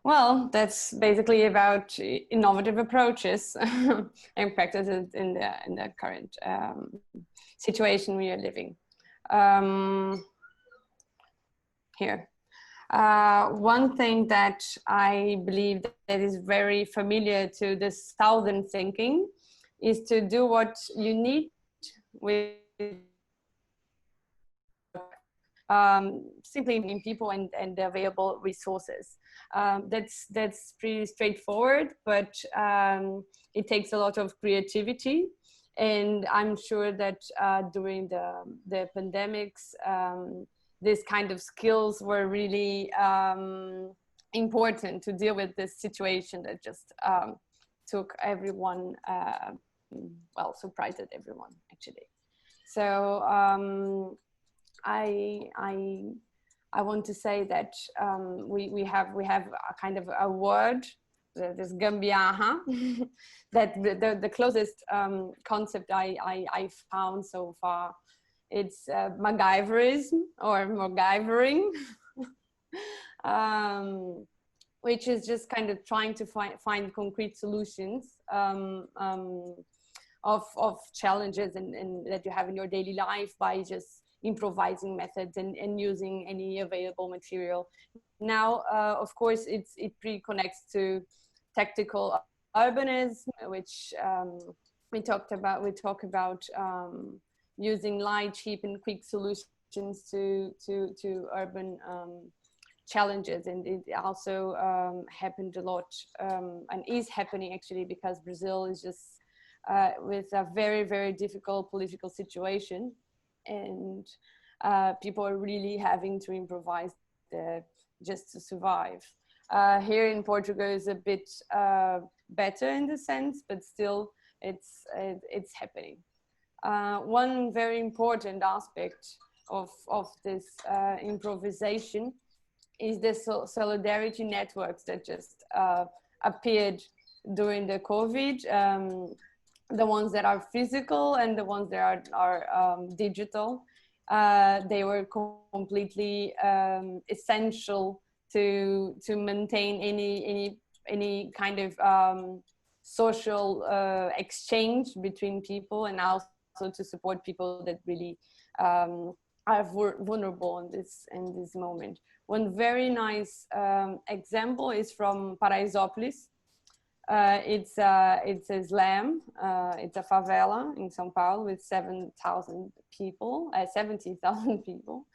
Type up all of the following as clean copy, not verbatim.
Well, that's basically about innovative approaches and practices in the current situation we are living. Here. One thing that I believe that is very familiar to the Southern thinking is to do what you need with simply in people and the available resources. That's pretty straightforward, but it takes a lot of creativity. And I'm sure that during the pandemics, this kind of skills were really important to deal with this situation that just took everyone, well, surprised everyone actually. So I want to say that we have a kind of a word, this gambiarra, that the closest concept I found so far. It's MacGyverism or MacGyvering, which is just kind of trying to find concrete solutions of challenges and that you have in your daily life by just improvising methods and using any available material. Now, of course, it pre-connects to tactical urbanism, which we talk about using light, cheap, and quick solutions to urban challenges, and it also happened a lot and is happening actually because Brazil is just with a very, very difficult political situation, and people are really having to improvise just to survive. Here in Portugal is a bit better in the sense, but still it's happening. One very important aspect of this improvisation is the solidarity networks that just appeared during the COVID, the ones that are physical and the ones that are digital. They were completely essential to maintain any kind of social exchange between people, and also to support people that really are vulnerable in this moment. One very nice example is from Paraisópolis. It's a slum, it's a favela in São Paulo with 7,000 people, 70,000 people.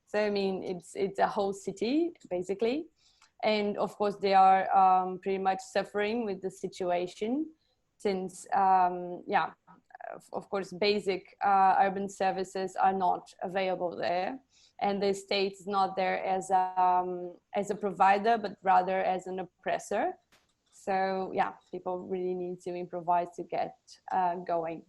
So I mean, it's a whole city basically, and of course they are pretty much suffering with the situation, since yeah, of course basic urban services are not available there, and the state is not there as a provider, but rather as an oppressor. So yeah, people really need to improvise to get going.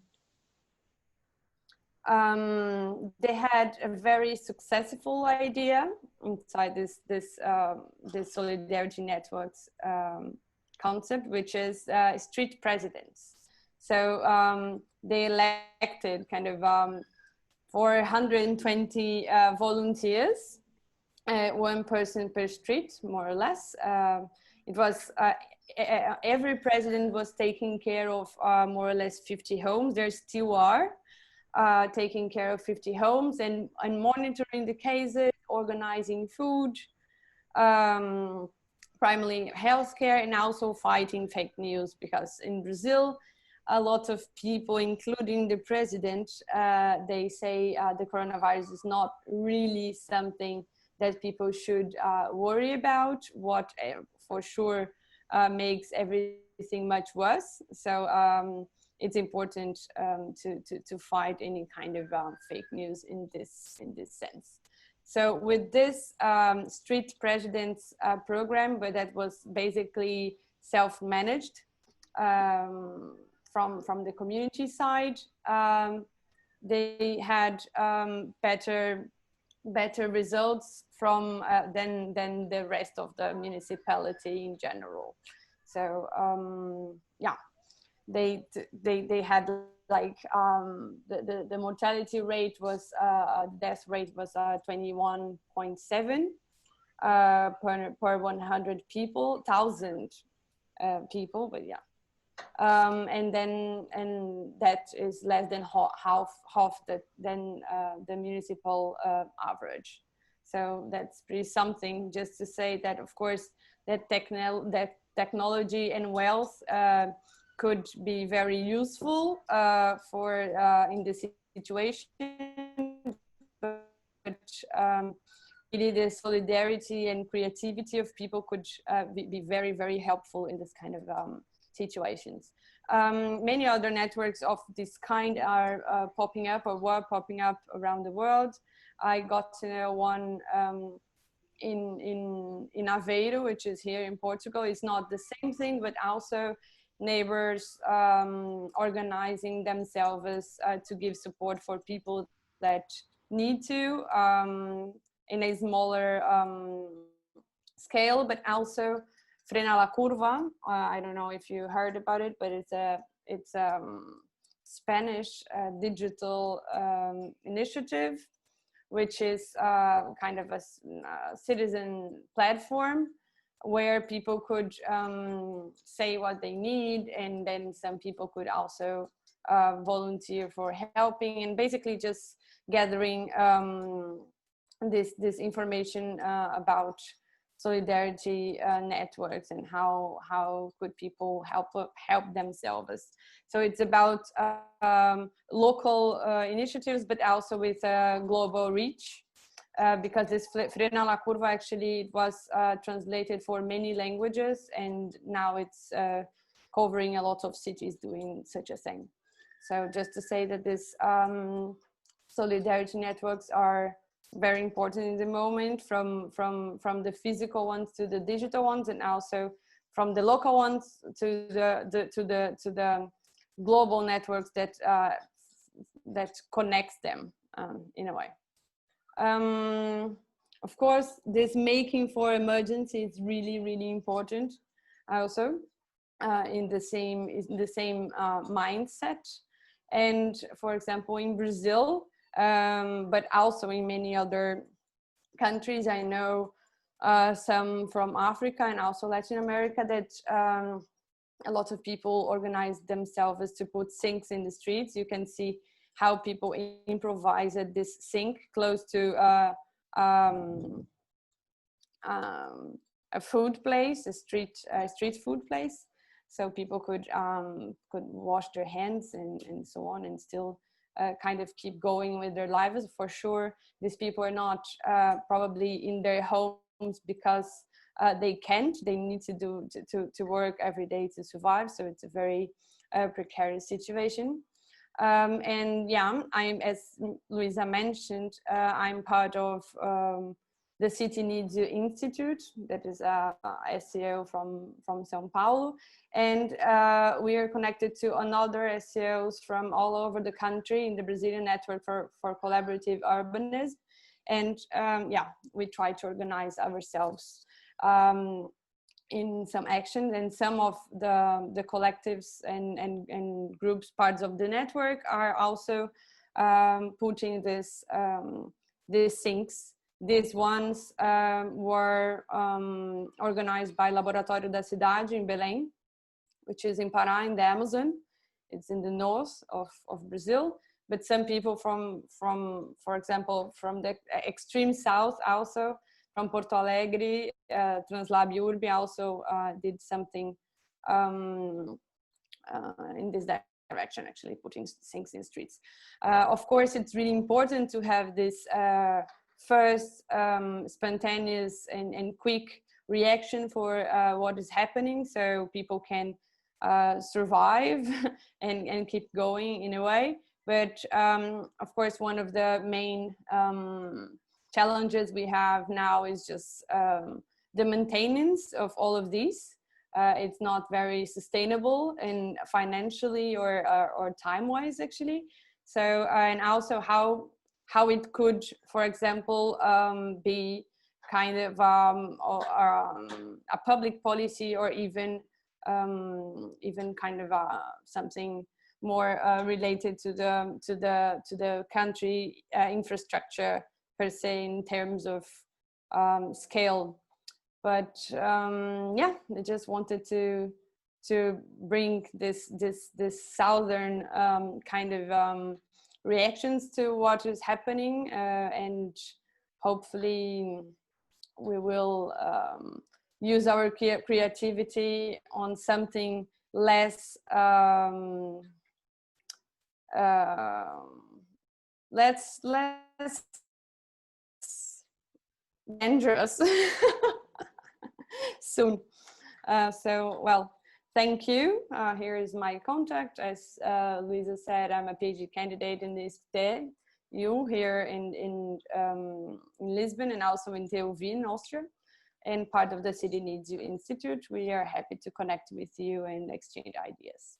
They had a very successful idea inside this solidarity networks concept, which is street presidents. So they elected kind of 420 volunteers, one person per street, more or less. It was every president was taking care of more or less 50 homes. There still are taking care of 50 homes and monitoring the cases, organizing food, primarily healthcare, and also fighting fake news, because in Brazil, a lot of people, including the president, they say the coronavirus is not really something that people should worry about. What for sure makes everything much worse. So it's important to fight any kind of fake news in this sense. So with this street presidents program, but that was basically self-managed from the community side, they had better results from than the rest of the municipality in general. So yeah, they had like the mortality rate was death rate was 21.7. per 100 people, 1,000 people, but yeah. And that is less than half the municipal average. So that's pretty something, just to say that, of course, that technology and wealth could be very useful for in this situation, but really the solidarity and creativity of people could be very, very helpful in this kind of situations. Many other networks of this kind are popping up or were popping up around the world. I got to know one in Aveiro, which is here in Portugal. It's not the same thing, but also neighbors organizing themselves to give support for people that need to in a smaller scale, but also Frena la Curva. I don't know if you heard about it, but it's Spanish digital initiative, which is kind of a citizen platform where people could say what they need, and then some people could also volunteer for helping, and basically just gathering this information about solidarity networks and how could people help themselves. So it's about local initiatives, but also with global reach, because this Frena la Curva actually was translated for many languages, and now it's covering a lot of cities doing such a thing. So just to say that this solidarity networks are very important in the moment, from the physical ones to the digital ones, and also from the local ones to the global networks that connects them in a way. Of course, this making for emergency is really, really important also in the same mindset. And for example, in Brazil, but also in many other countries, I know some from Africa and also Latin America, that a lot of people organize themselves to put sinks in the streets. You can see how people improvise at this sink close to a food place, a street food place, so people could wash their hands and so on, and still kind of keep going with their lives. For sure, these people are not probably in their homes because they can't. They need to work every day to survive. So it's a very precarious situation. And yeah, as Luisa mentioned, I'm part of the City Needs You Institute, that is a SEO from São Paulo, and we are connected to another SEOs from all over the country in the Brazilian network for collaborative urbanism. And yeah, we try to organize ourselves in some action, and some of the collectives and groups, parts of the network, are also putting this these sinks. These ones were organized by Laboratório da Cidade in Belém, which is in Pará in the Amazon. It's in the north of Brazil. But some people from, for example, from the extreme south, also from Porto Alegre, Translab Urbe also did something in this direction, actually putting sinks in streets. Of course, it's really important to have this first spontaneous and quick reaction for what is happening, so people can survive and keep going in a way. But of course, one of the main challenges we have now is just the maintenance of all of these. It's not very sustainable, and financially or time-wise, actually. So and also how it could, for example, be kind of a public policy, or even kind of something more related to the country infrastructure per se, in terms of scale. But yeah, I just wanted to bring this southern kind of reactions to what is happening, and hopefully we will use our creativity on something less less dangerous soon. So, well, thank you. Here is my contact. As Luisa said, I'm a PhD candidate in this day. You here in Lisbon and also in TUV in Austria, and part of the City Needs You Institute. We are happy to connect with you and exchange ideas.